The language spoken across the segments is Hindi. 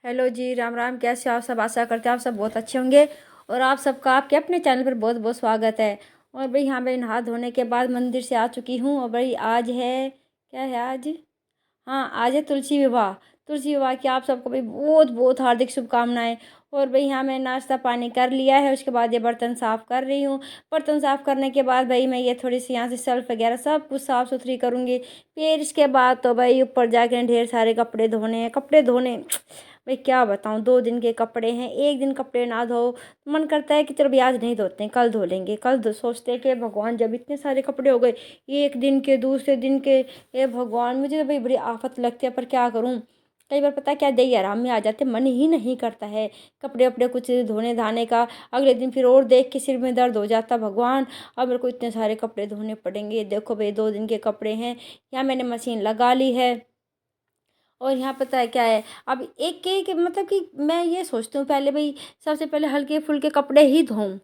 हेलो जी, राम राम। कैसे हो आप सब? आशा करते हैं आप सब बहुत अच्छे होंगे। और आप सबका आपके अपने चैनल पर बहुत बहुत स्वागत है। और भाई हाँ, मैं नहा धोने के बाद मंदिर से आ चुकी हूँ। और भाई आज है, क्या है आज? हाँ, आज है तुलसी विवाह। तुलसी विवाह की आप सबको भाई बहुत बहुत हार्दिक शुभकामनाएं। और भाई हाँ, मैं नाश्ता पानी कर लिया है। उसके बाद ये बर्तन साफ़ कर रही हूँ। बर्तन साफ़ करने के बाद भाई मैं ये थोड़ी सी यहाँ से शेल्फ वगैरह सब कुछ साफ़ सुथरी करूँगी। फिर इसके बाद तो भाई ऊपर जाके ढेर सारे कपड़े धोने हैं। कपड़े धोने भाई क्या बताऊँ, 2 दिन के कपड़े हैं। एक दिन कपड़े ना धो तो मन करता है कि चलो भाई आज नहीं धोते हैं, कल धो लेंगे। सोचते हैं कि भगवान जब इतने सारे कपड़े हो गए एक दिन के, दूसरे दिन के, ये भगवान मुझे तो भाई बड़ी आफत लगती है। पर क्या करूँ, कई बार पता है क्या, दही आराम में आ जाते, मन ही नहीं करता है कपड़े वपड़े कुछ धोने धाने का। अगले दिन फिर और देख के सिर में दर्द हो जाता, भगवान अब मेरे को इतने सारे कपड़े धोने पड़ेंगे। देखो भाई 2 दिन के कपड़े हैं। यहाँ मैंने मशीन लगा ली है। और यहाँ पता है क्या है, अब एक एक मतलब कि मैं ये सोचती हूँ पहले भाई सबसे पहले हल्के फुल्के कपड़े ही धोऊं।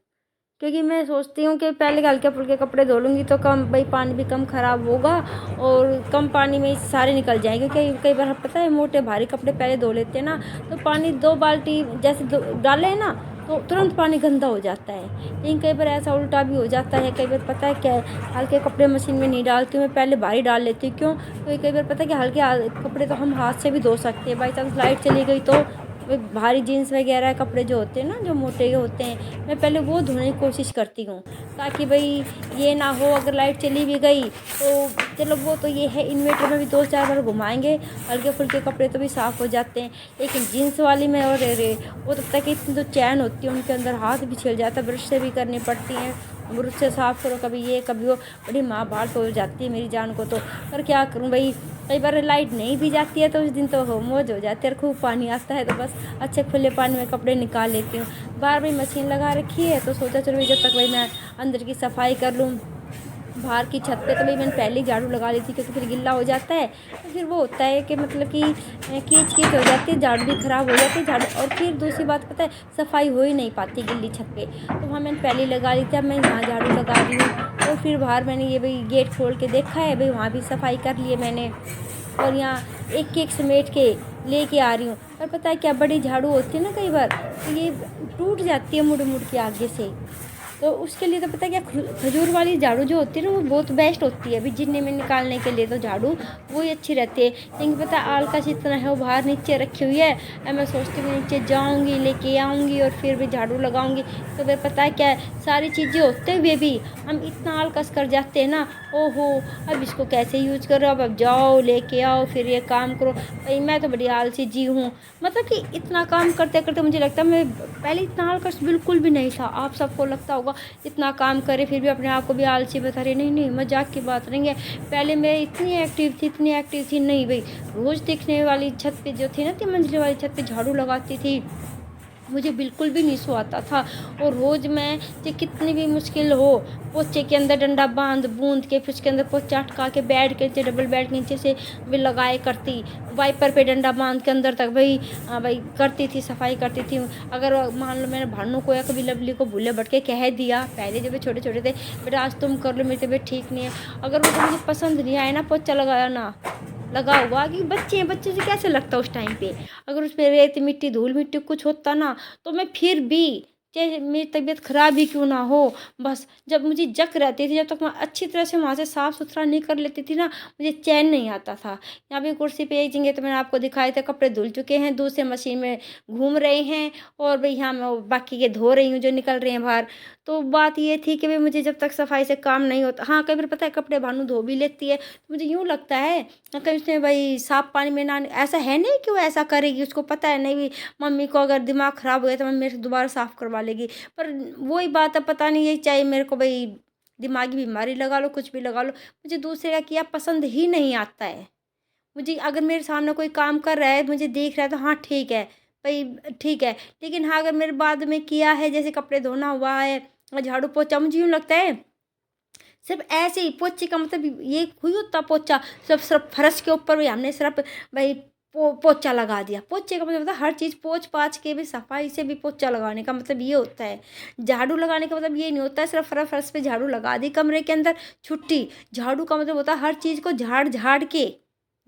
क्योंकि मैं सोचती हूँ कि पहले हल्के फुल्के कपड़े धो लूँगी तो कम भाई पानी भी कम खराब होगा। और कम पानी में सारे निकल जाएंगे। क्योंकि कई बार पता है मोटे भारी कपड़े पहले धो लेते हैं ना, तो पानी 2 बाल्टी जैसे डाले हैं ना, तो तुरंत पानी गंदा हो जाता है। लेकिन कई बार ऐसा उल्टा भी हो जाता है। कई बार पता है क्या है, हल्के कपड़े मशीन में नहीं डालती हूँ मैं, पहले भारी डाल लेती हूँ। क्यों? क्योंकि कई बार पता है कि हल्के कपड़े तो हम हाथ से भी धो सकते हैं। बाई चांस लाइट चली गई तो भारी जीन्स वगैरह कपड़े जो होते हैं ना, जो मोटे होते हैं, मैं पहले वो धोने की कोशिश करती हूँ। ताकि भाई ये ना हो अगर लाइट चली भी गई तो चलो वो तो ये है, इन्वेटर में भी 2-4 बार घुमाएंगे, हल्के फुल्के कपड़े तो भी साफ़ हो जाते हैं। लेकिन जीन्स वाली में और रे वो तब तक इतनी जो चैन होती है उनके अंदर हाथ भी छिल जाता है, ब्रश से भी करनी पड़ती हैं। ब्रश से साफ़ करो, कभी ये कभी वो, बड़ी माँ बात हो जाती है मेरी जान को तो। पर क्या करूँ भाई, कई बार लाइट नहीं भी जाती है तो उस दिन तो हो मौज हो जाती है। और खूब पानी आता है तो बस अच्छे खुले पानी में कपड़े निकाल लेती हूँ। बाहर भी मशीन लगा रखी है तो सोचा चलो भाई जब तक भाई मैं अंदर की सफाई कर लूँ। बाहर की छत पे तो भाई मैंने पहले ही झाड़ू लगा ली थी, क्योंकि फिर गिल्ला हो जाता है। तो फिर वो होता है कि मतलब कि कीच कीच हो जाती है, झाड़ू भी ख़राब हो जाती है झाड़ू। और फिर दूसरी बात पता है, सफाई हो ही नहीं पाती गिल्ली छत पे। तो वहाँ मैंने पहले ही लगा ली थी, अब मैं यहाँ झाड़ू लगा रही हूँ। और फिर बाहर मैंने ये भाई गेट खोल के देखा है, भाई वहाँ भी सफाई कर ली है मैंने। और यहाँ एक एक समेट के लेके आ रही हूँ। पर पता है क्या, बड़ी झाड़ू होती है ना, कई बार तो ये टूट जाती है मुड़ मुड़ के आगे से। तो उसके लिए तो पता है क्या, खजूर वाली झाड़ू जो होती है ना, वो बहुत बेस्ट होती है। अभी जिन्ने में निकालने के लिए तो झाड़ू वो ही अच्छी रहती है। लेकिन पता है आलकस इतना है, वो बाहर नीचे रखी हुई है। अब मैं सोचती हूँ नीचे जाऊँगी, लेके आऊँगी और फिर भी झाड़ू लगाऊँगी। तो फिर पता है क्या है, सारी चीज़ें होते हुए भी हम इतना आलकस कर जाते हैं ना। ओहो, अब इसको कैसे यूज करो, अब जाओ लेके आओ फिर ये काम करो। भाई मैं तो बड़ी आलसी जी हूँ। मतलब कि इतना काम करते करते मुझे लगता है, मैं पहले इतना आलकस बिल्कुल भी नहीं था। आप सबको लगता होगा इतना काम करे फिर भी अपने आप को भी आलसी बता रही। नहीं नहीं, मजाक की बात नहीं है। पहले मैं इतनी एक्टिव थी, इतनी एक्टिव थी, नहीं भाई रोज़ दिखने वाली छत पे जो थी ना, 3 मंजिले वाली छत पे झाड़ू लगाती थी। मुझे बिल्कुल भी नहीं सो आता था। और रोज़ मैं चाहे कितनी भी मुश्किल हो, पोछे के अंदर डंडा बांध बूंद के फिर उसके अंदर पोछा अटका के बेड के नीचे, डबल बेड के नीचे से भी लगाए करती। वाइपर पे डंडा बांध के अंदर तक भाई, हाँ भाई करती थी, सफाई करती थी। अगर मान लो मैंने भानु को या कभी लवली को भूले भटके कह दिया पहले जब वे छोटे छोटे थे, बेटा आज तुम कर लो मेरी तबीयत ठीक नहीं है, अगर वो मुझे पसंद नहीं आए ना पोछा लगाया ना, लगा हुआ कि बच्चे हैं, बच्चे से कैसे लगता उस टाइम पे। अगर उस पर रेत मिट्टी धूल मिट्टी कुछ होता ना, तो मैं फिर भी चाहे मेरी तबीयत खराब ही क्यों ना हो, बस जब मुझे जक रहती थी, जब तक मैं अच्छी तरह से वहाँ से साफ़ सुथरा नहीं कर लेती थी ना, मुझे चैन नहीं आता था। यहाँ पे कुर्सी पे एक जगह तो मैंने आपको दिखाए थे, कपड़े धुल चुके हैं, दूसरे मशीन में घूम रहे हैं। और भाई यहाँ मैं बाकी के धो रही हूँ जो निकल रहे हैं बाहर। तो बात ये थी कि भाई मुझे जब तक सफाई से काम नहीं होता, हाँ कई बार पता है कपड़े भानु धो भी लेती है, तो मुझे यूँ लगता है कहीं उसने भाई साफ पानी में ना, ऐसा है नहीं कि वो ऐसा करेगी, उसको पता है नहीं भी मम्मी को अगर दिमाग ख़राब हो गया तो मम्मी मेरे से दोबारा साफ़ करवा लेगी। पर वही बात है, पता नहीं ये चाहे मेरे को भाई दिमागी बीमारी लगा लो, कुछ भी लगा लो, मुझे दूसरे का किया पसंद ही नहीं आता है। मुझे अगर मेरे सामने कोई काम कर रहा है, मुझे देख रहा है तो हाँ ठीक है भाई, ठीक है। लेकिन हाँ अगर मेरे बाद में किया है, जैसे कपड़े धोना हुआ है, झाड़ू पोछा, मुझे यूँ लगता है सिर्फ ऐसे ही पोछे का मतलब ये हुई होता पोछा, सिर्फ सिर्फ फर्श के ऊपर भी हमने सिर्फ भाई पोछा लगा दिया। पोछे का मतलब होता है हर चीज़ पोछ पाछ के भी, सफाई से भी पोछा लगाने का मतलब ये होता है। झाड़ू लगाने का मतलब ये नहीं होता है सिर्फ फर्श फर्श पे झाड़ू लगा दी कमरे के अंदर छुट्टी। झाड़ू का मतलब होता है हर चीज़ को झाड़ झाड़ के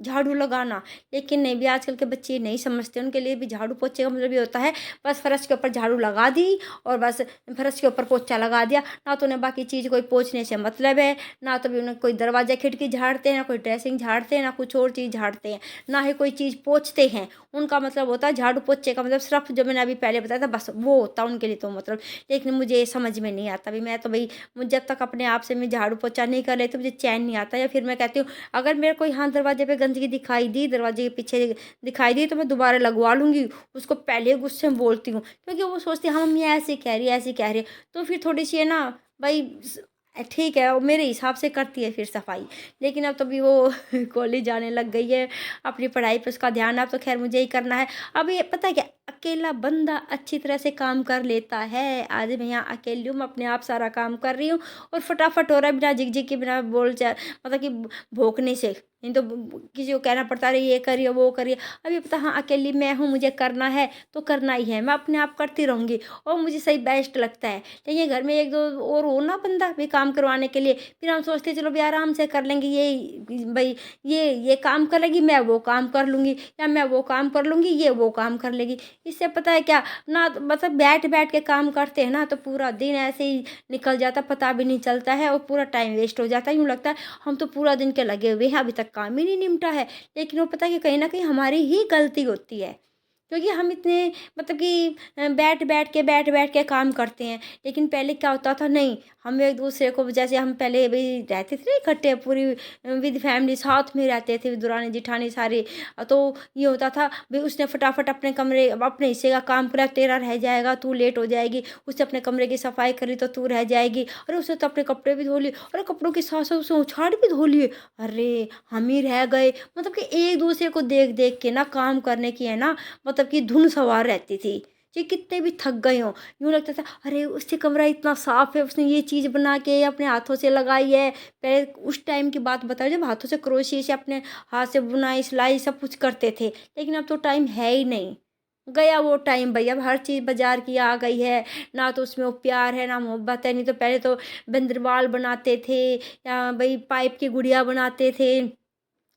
झाड़ू लगाना। लेकिन नहीं भी, आजकल के बच्चे नहीं समझते, उनके लिए भी झाड़ू पोछे का मतलब ये होता है बस फर्श के ऊपर झाड़ू लगा दी और बस फर्श के ऊपर पोछा लगा दिया। ना तो उन्हें बाकी चीज़ कोई पोछने से मतलब है, ना तो भी उन्हें कोई दरवाजा खिड़की झाड़ते हैं, ना कोई ड्रेसिंग झाड़ते हैं, ना कुछ और चीज़ झाड़ते हैं, ना ही कोई चीज़ पोछते हैं। उनका मतलब होता है झाड़ू पोछे का मतलब सिर्फ जो मैंने अभी पहले बताया था बस वो होता है उनके लिए तो मतलब। लेकिन मुझे ये समझ में नहीं आता, भी मैं तो भाई जब तक अपने आप से मैं झाड़ू पोछा नहीं कर लेती तो मुझे चैन नहीं आता। या फिर मैं कहती हूँ अगर मेरे को यहाँ दरवाजे पे गंदगी दिखाई दी, दरवाजे के पीछे दिखाई दी, तो मैं दोबारा लगवा लूँगी। उसको पहले गुस्से में बोलती हूँ, क्योंकि वो सोचती है हाँ मम्मी ऐसे कह रही है, ऐसे कह रही है। तो फिर थोड़ी सी है ना भाई ठीक है, वो मेरे हिसाब से करती है फिर सफाई। लेकिन अब तो भी वो कॉलेज जाने लग गई है, अपनी पढ़ाई पे उसका ध्यान, अब तो खैर मुझे ही करना है। अब ये पता है क्या, अकेला बंदा अच्छी तरह से काम कर लेता है। आज मैं यहाँ अकेली हूँ, मैं अपने आप सारा काम कर रही हूँ और फटाफट हो रहा है, बिना झिक-झिक के, बिना बोल चाल मतलब कि भौंकने से। नहीं तो किसी को कहना पड़ता है, अरे ये करिए, वो करिए। अब ये पता हाँ अकेली मैं हूँ, मुझे करना है तो करना ही है, मैं अपने आप करती रहूँगी और मुझे सही बेस्ट लगता है। लेकिन घर में एक दो और हो ना बंदा भी काम करवाने के लिए, फिर हम सोचते हैं चलो भी आराम से कर लेंगे, ये भाई ये काम कर लेगी, मैं वो काम कर लूँगी, या मैं वो काम कर लूँगी, ये वो काम कर लेगी। इससे पता है क्या ना, मतलब बैठ बैठ के काम करते हैं ना तो पूरा दिन ऐसे ही निकल जाता, पता भी नहीं चलता है और पूरा टाइम वेस्ट हो जाता है। यूँ लगता है हम तो पूरा दिन के लगे हुए हैं, अभी तक काम ही नहीं निपटा है। लेकिन वो पता है कि कहीं न कहीं हमारी ही गलती होती है, क्योंकि हम इतने मतलब कि बैठ बैठ के काम करते हैं। लेकिन पहले क्या होता था, नहीं हम एक दूसरे को, जैसे हम पहले भी रहते थे ना इकट्ठे पूरी विद फैमिली साथ में रहते थे, दुरानी जेठानी सारे। तो ये होता था भाई उसने फटाफट अपने कमरे अपने हिस्से का काम करा, तेरा रह जाएगा, तू लेट हो जाएगी। उसने अपने कमरे की सफाई करी तो तू रह जाएगी। अरे उसने तो अपने कपड़े भी धो लिए, अरे कपड़ों के साथ साथ उसने उछाड़ भी धो लिए, अरे हम ही रह गए। मतलब कि एक दूसरे को देख देख के ना काम करने की है ना, मतलब कि धुन सवार रहती थी। चाहे कितने भी थक गए हों, यूँ लगता था अरे उससे कमरा इतना साफ है, उसने ये चीज़ बना के अपने हाथों से लगाई है। पहले उस टाइम की बात बताओ जब हाथों से क्रोशिया से अपने हाथ से बुनाई सिलाई सब कुछ करते थे। लेकिन अब तो टाइम है ही नहीं, गया वो टाइम भई। अब हर चीज़ बाज़ार की आ गई है, ना तो उसमें वो प्यार है, ना मोहब्बत है। नहीं तो पहले तो बंदरवाल बनाते थे या भई पाइप की गुड़िया बनाते थे,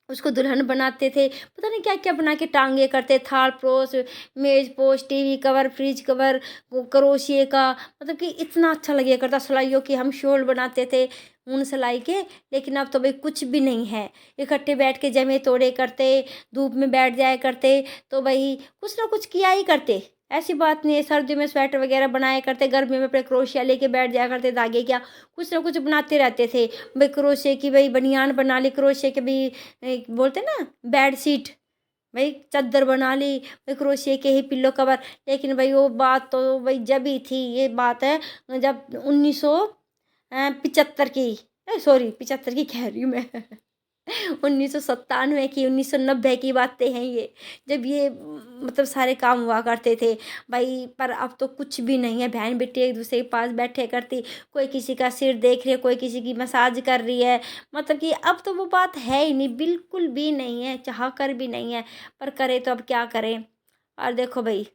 उसको दुल्हन बनाते थे, पता नहीं क्या-क्या बना के टांगे करते, थाल-पोश, मेज़-पोश, टीवी कवर, फ्रिज कवर, वो क्रोशिये का, मतलब कि इतना अच्छा लगा करता। सिलाइयों की हम शॉल बनाते थे, ऊन सिलाई के। लेकिन अब तो भई कुछ भी नहीं है। इकट्ठे बैठ के जमे तोड़े करते, धूप में बैठ जाया करते, तो भई कुछ ना कुछ किया ही करते। ऐसी बात नहीं है, सर्दियों में स्वेटर वगैरह बनाया करते, गर्मियों में अपने क्रोशिया लेके बैठ जाया करते, धागे क्या कुछ ना कुछ बनाते रहते थे। भई क्रोशिये की भई बनियान बना ली, क्रोशिये के भी एक बोलते हैं ना बेडशीट, भई चद्दर बना ली, भई क्रोशिये के ही पिल्लो कवर। लेकिन भई वो बात तो भई जब ही थी, ये बात है जब 1975 की, सॉरी 75 की कह रही हूँ मैं 1997 की, 1990 की बातें हैं ये, जब ये मतलब सारे काम हुआ करते थे भाई। पर अब तो कुछ भी नहीं है, बहन बेटी एक दूसरे के पास बैठे करती, कोई किसी का सिर देख रही है, कोई किसी की मसाज कर रही है। मतलब कि अब तो वो बात है ही नहीं, बिल्कुल भी नहीं है, चाह कर भी नहीं है। पर करे तो अब क्या करें। और देखो भाई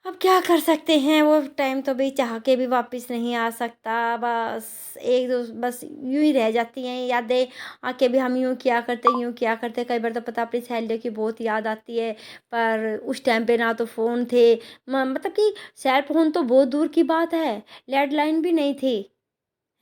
अब क्या कर सकते हैं, वो टाइम तो भई चाह के भी वापस नहीं आ सकता। बस एक दो बस यूँ ही रह जाती हैं यादें आके भी, हम यूँ किया करते, यूँ किया करते। कई बार तो पता अपनी सहेलियों की बहुत याद आती है, पर उस टाइम पे ना तो फ़ोन थे, म मतलब कि सेल फ़ोन तो बहुत दूर की बात है, लैंडलाइन भी नहीं थी।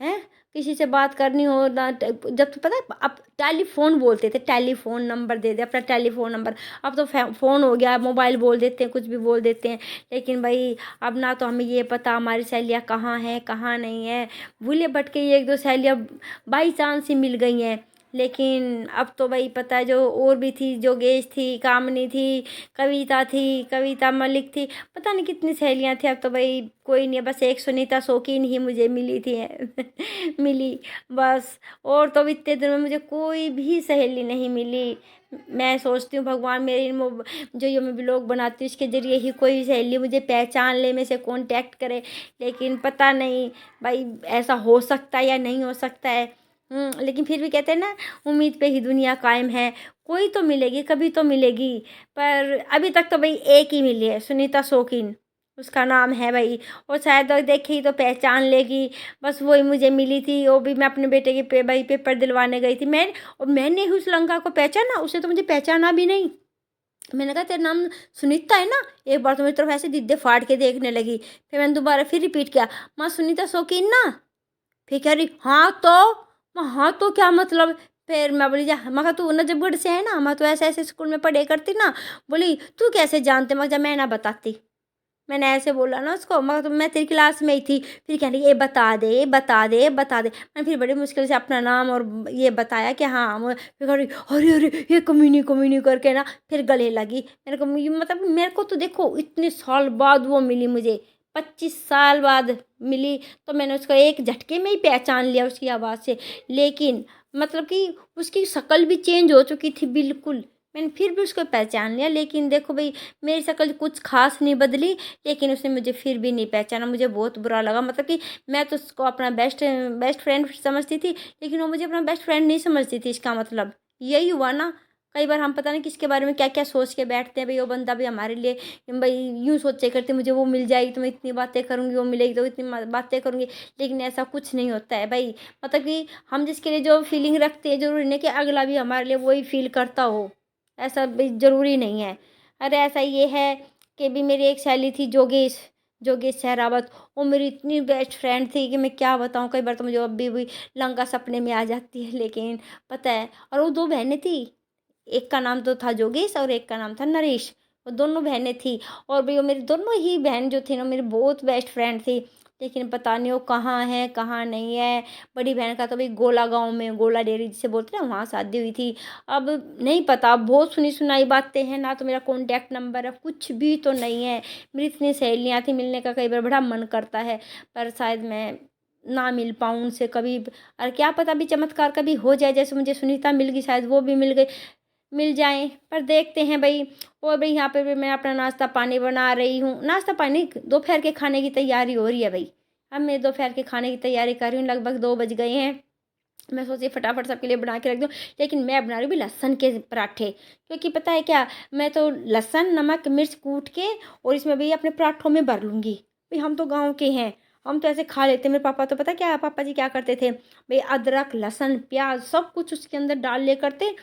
हैं? किसी से बात करनी हो ना जब तो पता है अब टेलीफ़ोन बोलते थे, टेलीफ़ोन नंबर दे दे अपना टेलीफ़ोन नंबर। अब तो फ़ोन हो गया, मोबाइल बोल देते हैं, कुछ भी बोल देते हैं। लेकिन भई अब ना तो हमें ये पता हमारी सहेलियाँ कहाँ हैं, कहाँ नहीं हैं। भूले-भटके 1-2 सहेलियाँ बाई चांस ही मिल गई हैं। लेकिन अब तो भई पता है जो और भी थी, जोगेश थी, कामनी थी, कविता थी, कविता मलिक थी, पता नहीं कितनी सहेलियाँ थी। अब तो भई कोई नहीं है, बस एक सुनीता शौकीन ही मुझे मिली थी मिली बस। और तो अब इतने दिनों में मुझे कोई भी सहेली नहीं मिली। मैं सोचती हूँ भगवान मेरी जो ये मैं व्लॉग बनाती हूँ इसके ज़रिए ही कोई सहेली मुझे पहचान ले, मेरे से कॉन्टैक्ट करे। लेकिन पता नहीं भाई ऐसा हो सकता है या नहीं हो सकता है। लेकिन फिर भी कहते हैं ना, उम्मीद पे ही दुनिया कायम है। कोई तो मिलेगी, कभी तो मिलेगी। पर अभी तक तो भई एक ही मिली है, सुनीता शौकीन। उसका नाम है भाई। और शायद वो देखेगी तो पहचान लेगी। बस वही मुझे मिली थी, वो भी मैं अपने बेटे के भाई पेपर दिलवाने गई थी। मैंने उस लड़का को पहचाना, उसने तो मुझे पहचाना भी नहीं। मैंने कहा तेरा नाम सुनीता है ना? एक बार तो मेरी तरफ ऐसे दीदे फाड़ के देखने लगी। फिर मैंने दोबारा फिर रिपीट किया, माँ सुनीता शौकीन ना? फिर कह रही हाँ तो। मैं हाँ तो क्या मतलब? फिर मैं बोली जा, मैं कहा तू नजफगढ़ से है ना? मैं तो ऐसे ऐसे स्कूल में पढ़े करती ना। बोली तू कैसे जानते? मैं जब मैं ना बताती। मैंने ऐसे बोला ना उसको, मैं तो मैं तेरी क्लास में ही थी। फिर कह रही ये बता दे, ये बता दे, ये बता दे। मैंने फिर बड़ी मुश्किल से अपना नाम और ये बताया कि हाँ फिर कह रही अरे अरे ये कमीनी कमीनी करके ना फिर गले लगी। मेरे को मतलब मेरे को तो देखो इतने साल बाद वो मिली मुझे, 25 साल बाद मिली। तो मैंने उसको एक झटके में ही पहचान लिया उसकी आवाज़ से। लेकिन मतलब कि उसकी शक्ल भी चेंज हो चुकी थी बिल्कुल। मैंने फिर भी उसको पहचान लिया। लेकिन देखो भाई, मेरी शक्ल कुछ खास नहीं बदली, लेकिन उसने मुझे फिर भी नहीं पहचाना। मुझे बहुत बुरा लगा। मतलब कि मैं तो उसको अपना बेस्ट बेस्ट फ्रेंड समझती थी, लेकिन वो मुझे अपना बेस्ट फ्रेंड नहीं समझती थी। इसका मतलब यही हुआ ना। कई बार हम पता नहीं किसके बारे में क्या क्या सोच के बैठते हैं। भाई वो बंदा भी हमारे लिए भाई यूँ सोचे करते, मुझे वो मिल जाएगी तो मैं इतनी बातें करूँगी, वो मिलेगी तो इतनी बातें करूँगी। लेकिन ऐसा कुछ नहीं होता है भाई। मतलब कि हम जिसके लिए जो फीलिंग रखते हैं, जरूरी नहीं कि अगला भी हमारे लिए वही फील करता हो। ऐसा भी ज़रूरी नहीं है। अरे ऐसा ये है कि भी मेरी एक सहेली थी जोगेश, जोगेश सहरावत। वो मेरी इतनी बेस्ट फ्रेंड थी कि मैं क्या बताऊँ। कई बार तो मुझे अभी भी लंका सपने में आ जाती है। लेकिन पता है, और वो 2 बहनें थी। एक का नाम तो था जोगेश और एक का नाम था नरेश। वो दोनों बहनें थी। और भी वो मेरी दोनों ही बहन जो थी ना, मेरी बहुत बेस्ट फ्रेंड थी। लेकिन पता नहीं वो कहाँ है कहाँ नहीं है। बड़ी बहन का तो भाई गोला गाँव में, गोला डेयरी जिसे बोलते हैं ना, वहाँ शादी हुई थी। अब नहीं पता, अब बहुत सुनी सुनाई बातें हैं ना। तो मेरा कॉन्टैक्ट नंबर है कुछ भी तो नहीं है। मेरी इतनी सहेलियाँ थी, मिलने का कई बार बड़ा मन करता है, पर शायद मैं ना मिल पाऊँ उनसे कभी। और क्या पता भी चमत्कार कभी हो जाए, जैसे मुझे सुनीता मिल गई, शायद वो भी मिल जाएँ। पर देखते हैं भई। और भई यहाँ पे भी मैं अपना नाश्ता पानी बना रही हूँ। नाश्ता पानी दोपहर के खाने की तैयारी हो रही है भई। अब मैं दोपहर के खाने की तैयारी कर रही हूँ, लगभग 2 बज गए हैं। मैं सोची फटाफट सबके लिए बना के रख दूँ। लेकिन मैं बना रही हूँ लहसुन के पराठे। क्योंकि पता है क्या, मैं तो लहसुन, नमक, मिर्च कूट के और इसमें भी अपने पराठों में भर लूँगी। भई हम तो गाँव के हैं, हम तो ऐसे खा लेते हैं। मेरे पापा तो पता क्या, पापा जी क्या करते थे, भई अदरक, लहसुन, प्याज़ सब कुछ उसके अंदर डाल लिया करते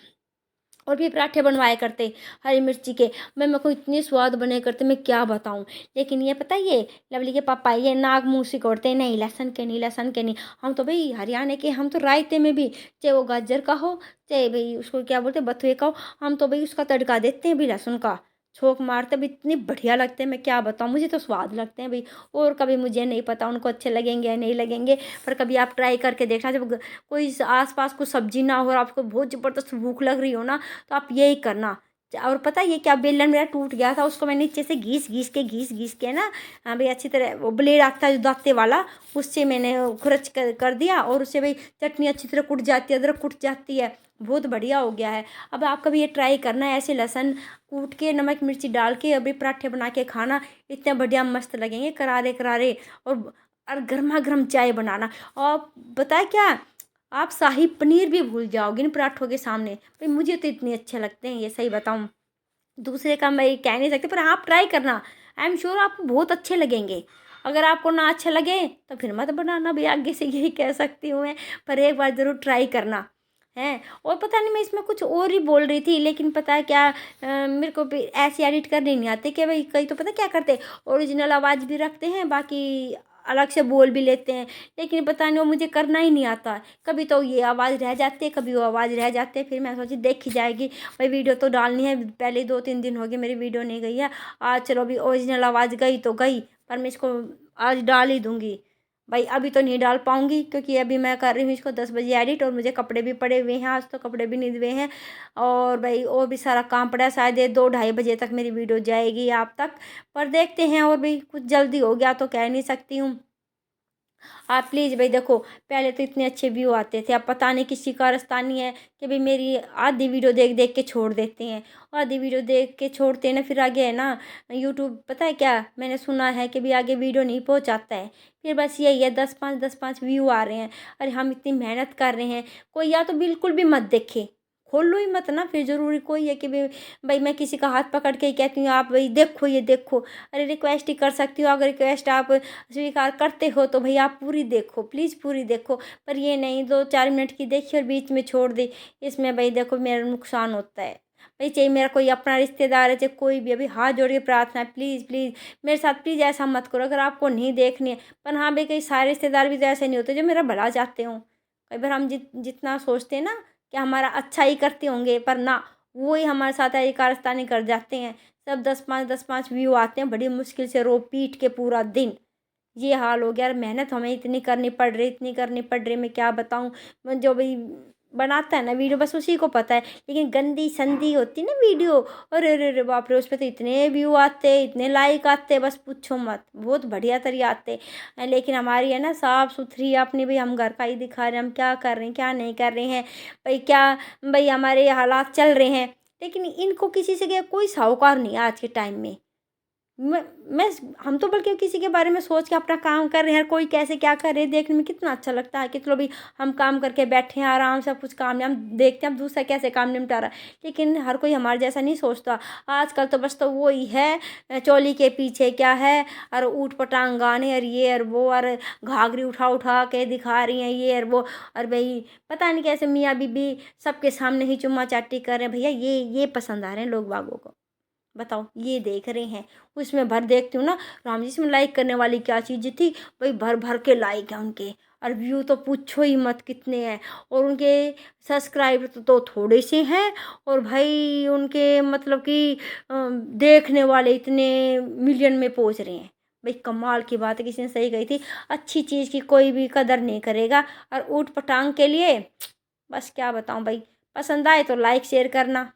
और भी पराठे बनवाया करते हरी मिर्ची के। मैं मेरे को इतने स्वाद बने करते, मैं क्या बताऊँ। लेकिन ये पता है, ये लवली के पापा ये नाक मुँह सिकोड़ते, नहीं लहसुन के नहीं, लहसुन के नहीं। हम तो भई हरियाणा के, हम तो रायते में भी, चाहे वो गाजर का हो, चाहे भई उसको क्या बोलते हैं बथुए का हो, हम तो भई उसका तड़का देते हैं भई लहसुन का। छोंक मारते भी इतने बढ़िया लगते हैं, मैं क्या बताऊँ, मुझे तो स्वाद लगते हैं भई। और कभी मुझे नहीं पता उनको अच्छे लगेंगे या नहीं लगेंगे। पर कभी आप ट्राई करके देखना, जब कोई आस-पास कुछ सब्ज़ी ना हो और आपको बहुत ज़बरदस्त भूख लग रही हो ना, तो आप यही करना। और पता है ये क्या, बेलन मेरा टूट गया था, उसको मैंने नीचे से घीस के ना, हाँ भाई अच्छी तरह, वो ब्लेड आता है जो दाँते वाला, उससे मैंने खुरच कर दिया। और उससे भाई चटनी अच्छी तरह कुट जाती है, अदरक कुट जाती है, बहुत बढ़िया हो गया है। अब आप कभी ये ट्राई करना है, ऐसे लहसुन कूट के नमक मिर्ची डाल के अभी पराठे बना के खाना, इतने बढ़िया मस्त लगेंगे, करारे करारे। और गर्मा गर्म चाय बनाना। और बताए क्या, आप शाही पनीर भी भूल जाओगे इन पराठों के सामने। भाई मुझे तो इतने अच्छे लगते हैं, ये सही बताऊँ। दूसरे का मैं कह नहीं सकती, पर आप ट्राई करना, आई एम श्योर आपको बहुत अच्छे लगेंगे। अगर आपको ना अच्छे लगे तो फिर मत बनाना भी, आगे से यही कह सकती हूँ मैं। पर एक बार ज़रूर ट्राई करना है। और पता नहीं मैं इसमें कुछ और ही बोल रही थी, लेकिन पता है क्या, मेरे को भी ऐसे एडिट करने नहीं आते कि भाई, कई तो पता क्या करते, ओरिजिनल आवाज़ भी रखते हैं, बाकी अलग से बोल भी लेते हैं। लेकिन पता नहीं वो मुझे करना ही नहीं आता। कभी तो ये आवाज़ रह जाती है, कभी वो आवाज़ रह जाती है। फिर मैं सोची देखी जाएगी, भाई वीडियो तो डालनी है। पहले 2-3 दिन हो गए मेरी वीडियो नहीं गई है। आज चलो अभी ओरिजिनल आवाज़ गई तो गई, पर मैं इसको आज डाल ही दूँगी। भाई अभी तो नहीं डाल पाऊँगी, क्योंकि अभी मैं कर रही हूँ इसको 10 बजे एडिट, और मुझे कपड़े भी पड़े हुए हैं, आज तो कपड़े भी नहीं धुए हैं। और भाई और भी सारा काम पड़ा है, शायद ये 2-2:30 बजे तक मेरी वीडियो जाएगी आप तक। पर देखते हैं, और भी कुछ जल्दी हो गया तो कह नहीं सकती हूँ। आप प्लीज़ भाई देखो, पहले तो इतने अच्छे व्यू आते थे, अब पता नहीं किसी का रास्ता नहीं है कि भाई मेरी आधी वीडियो देख देख के छोड़ देते हैं। और आधी वीडियो देख के छोड़ते हैं ना, फिर आगे है ना यूट्यूब, पता है क्या मैंने सुना है कि भाई आगे वीडियो नहीं पहुंचाता है। फिर बस यही है, 10-5 व्यू आ रहे हैं। अरे हम इतनी मेहनत कर रहे हैं, कोई या तो बिल्कुल भी मत देखे, खोलो ही मत ना। फिर ज़रूरी कोई है कि भाई मैं किसी का हाथ पकड़ के ही कहती हूँ आप भाई देखो ये देखो। अरे रिक्वेस्ट ही कर सकती हो, अगर रिक्वेस्ट आप स्वीकार करते हो तो भाई आप पूरी देखो, प्लीज़ पूरी देखो। पर ये नहीं 2-4 मिनट की देखी और बीच में छोड़ दी, इसमें भाई देखो मेरा नुकसान होता है। भाई चाहे मेरा कोई अपना रिश्तेदार है, चाहे कोई भी, अभी हाथ जोड़ के प्रार्थना है, प्लीज़ प्लीज़ मेरे साथ प्लीज़ ऐसा मत करो अगर आपको नहीं देखनी है। पर हाँ भाई, कई सारे रिश्तेदार भी तो ऐसे नहीं होते जो मेरा भला चाहते हों। कई बार हम जितना सोचते हैं ना कि हमारा अच्छा ही करते होंगे, पर ना, वो ही हमारे साथ ये कारस्तानी कर जाते हैं। सब 10-5 व्यू आते हैं, बड़ी मुश्किल से रो पीट के पूरा दिन। ये हाल हो गया यार। मेहनत हमें इतनी करनी पड़ रही, इतनी करनी पड़ रही, मैं क्या बताऊँ। जो भाई बनाता है ना वीडियो, बस उसी को पता है। लेकिन गंदी संदी होती ना वीडियो, अरे अरे अरे बाप रे, उस पर तो इतने व्यू आते, इतने लाइक आते, बस पूछो मत, बहुत बढ़िया तरीके आते हैं। लेकिन हमारी है ना साफ सुथरी अपनी, भाई हम घर का ही दिखा रहे हैं, हम क्या कर रहे हैं क्या नहीं कर रहे हैं, भाई क्या, भाई हमारे हालात चल रहे हैं। लेकिन इनको किसी से क्या कोई साहूकार नहीं है आज के टाइम में। मैं मैं हम तो बल्कि किसी के बारे में सोच के अपना काम कर रहे हैं, कोई कैसे क्या कर रहे हैं देखने में कितना अच्छा लगता है कि चलो भाई हम काम करके बैठे हैं आराम से, कुछ काम नहीं, हम देखते हैं अब दूसरा कैसे काम निपटा रहा है। लेकिन हर कोई हमारे जैसा नहीं सोचता। आजकल तो बस तो वो ही है, चोली के पीछे क्या है, और ऊट पटांग गाने और ये और वो, और घाघरी उठा उठा के दिखा रही हैं ये और वो। और भाई पता नहीं कैसे मियाँ बीबी सबके सामने ही चुम्मा चाटी कर रहे हैं। भैया ये पसंद आ रहे हैं लोग बागों को, बताओ ये देख रहे हैं। उसमें भर देखती हूँ ना, राम जी इसमें लाइक करने वाली क्या चीज़ थी, भाई भर भर के लाइक है उनके, और व्यू तो पूछो ही मत कितने हैं। और उनके सब्सक्राइबर तो थोड़े से हैं, और भाई उनके मतलब कि देखने वाले इतने मिलियन में पहुँच रहे हैं। भाई कमाल की बात है, किसी ने सही कही थी, अच्छी चीज़ की कोई भी कदर नहीं करेगा। और ऊट पटांग के लिए बस क्या बताऊँ भाई, पसंद आए तो लाइक शेयर करना।